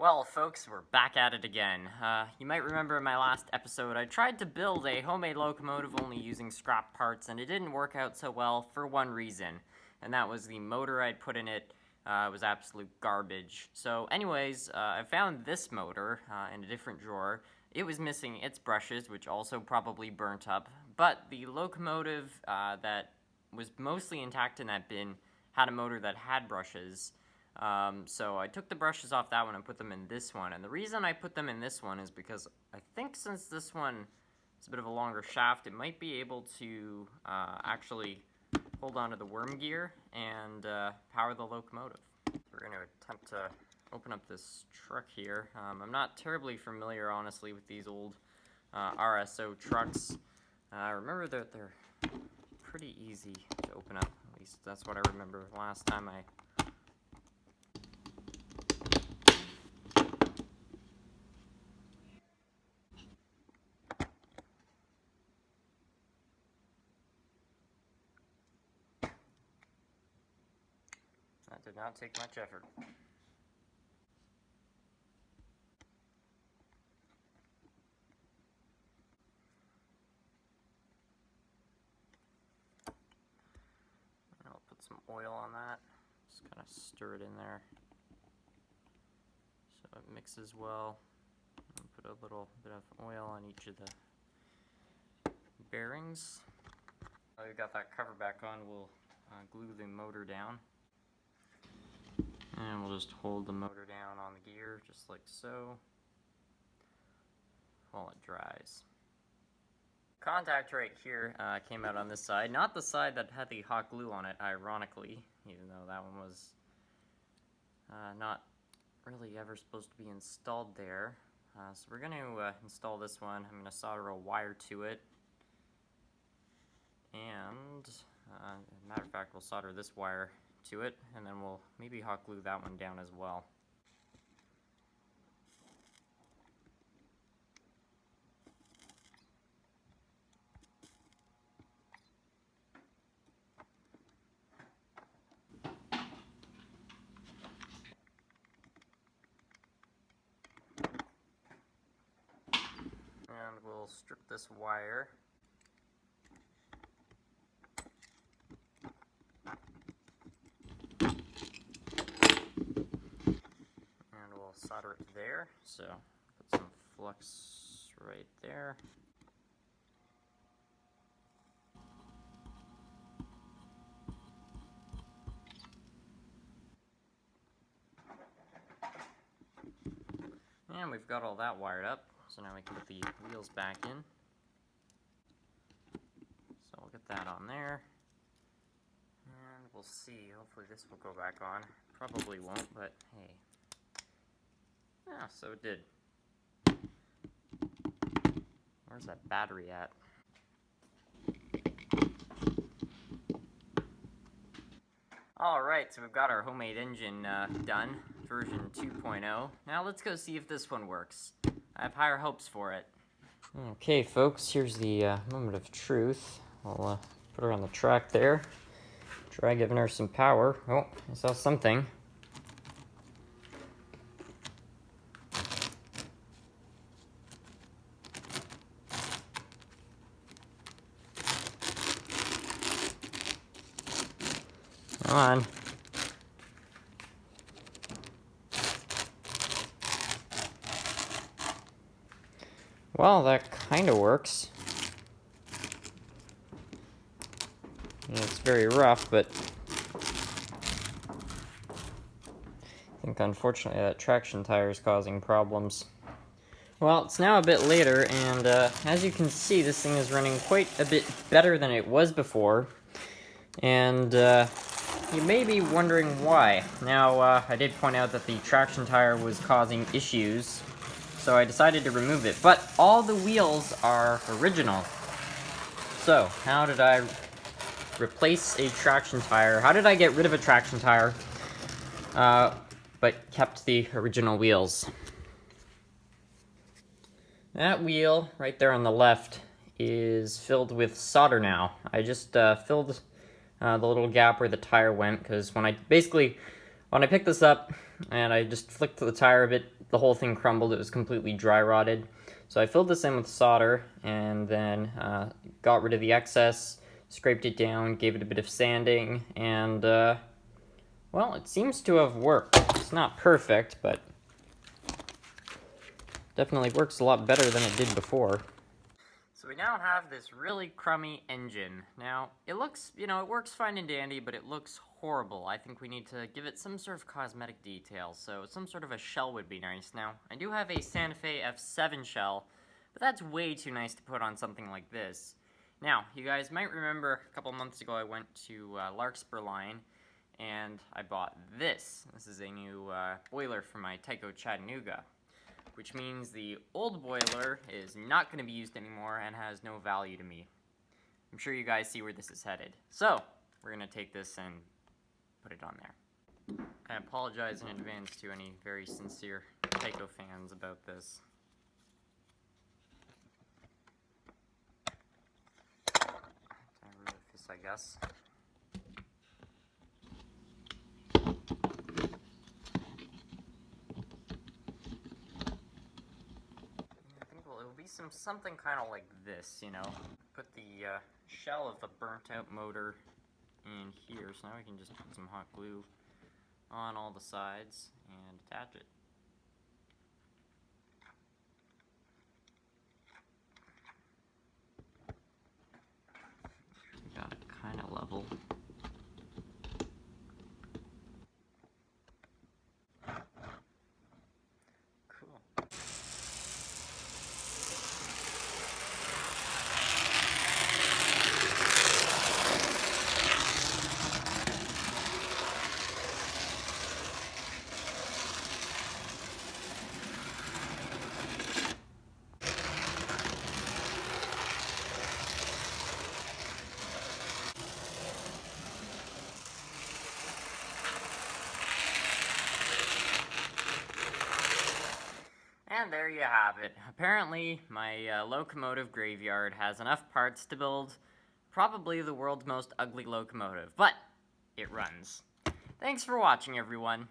Well, folks, we're back at it again. You might remember in my last episode, I tried to build a homemade locomotive only using scrap parts, and it didn't work out so well for one reason, and that was the motor I'd put in it was absolute garbage. So anyways, I found this motor in a different drawer. It was missing its brushes, which also probably burnt up, but the locomotive that was mostly intact in that bin had a motor that had brushes. So I took the brushes off that one and put them in this one. And the reason I put them in this one is because I think since this one is a bit of a longer shaft, it might be able to actually hold onto the worm gear and power the locomotive. We're going to attempt to open up this truck here. I'm not terribly familiar, honestly, with these old RSO trucks. I remember that they're pretty easy to open up. At least that's what I remember last time I... That did not take much effort. I'll put some oil on that. Just kind of stir it in there so it mixes well. And put a little bit of oil on each of the bearings. Now we've got that cover back on, we'll glue the motor down. And we'll just hold the motor down on the gear, just like so, while it dries. Contact right here came out on this side, not the side that had the hot glue on it, ironically, even though that one was not really ever supposed to be installed there. So we're going to install this one. I'm going to solder a wire to it, and as a matter of fact, we'll solder this wire to it, and then we'll maybe hot glue that one down as well. And we'll strip this wire. And we'll solder it there. So put some flux right there. And we've got all that wired up. So now we can put the wheels back in. So we'll get that on there. And we'll see. Hopefully this will go back on. Probably won't, but hey. Yeah, so it did. Where's that battery at? Alright, so we've got our homemade engine done, version 2.0. Now let's go see if this one works. I have higher hopes for it. Okay, folks, here's the moment of truth. I'll put her on the track there. Try giving her some power. Oh, I saw something. Come on. Well, that kind of works. It's very rough, but I think unfortunately that traction tire is causing problems. Well, it's now a bit later, and as you can see, this thing is running quite a bit better than it was before. And you may be wondering why. Now, I did point out that the traction tire was causing issues, so I decided to remove it. But all the wheels are original. So, how did I replace a traction tire? How did I get rid of a traction tire, but kept the original wheels? That wheel right there on the left is filled with solder now. I just filled the little gap where the tire went, because when I basically When I picked this up and I just flicked the tire a bit, the whole thing crumbled. It was completely dry rotted. So I filled this in with solder and then got rid of the excess, scraped it down, gave it a bit of sanding, and well, it seems to have worked. It's not perfect, but definitely works a lot better than it did before. So we now have this really crummy engine. Now, it looks, it works fine and dandy, but it looks horrible. I think we need to give it some sort of cosmetic detail, so some sort of a shell would be nice. Now, I do have a Santa Fe F7 shell, but that's way too nice to put on something like this. Now, you guys might remember a couple months ago I went to Larkspur Line, and I bought this. This is a new boiler for my Tyco Chattanooga, which means the old boiler is not going to be used anymore and has no value to me. I'm sure you guys see where this is headed. So, we're going to take this and put it on there. I apologize in advance to any very sincere Tyco fans about this. I remove this, I guess. Something kind of like this, Put the shell of the burnt-out motor in here, so now we can just put some hot glue on all the sides and attach it. We got it kind of level. And there you have it. Apparently, my locomotive graveyard has enough parts to build probably the world's most ugly locomotive, but it runs. Thanks for watching, everyone.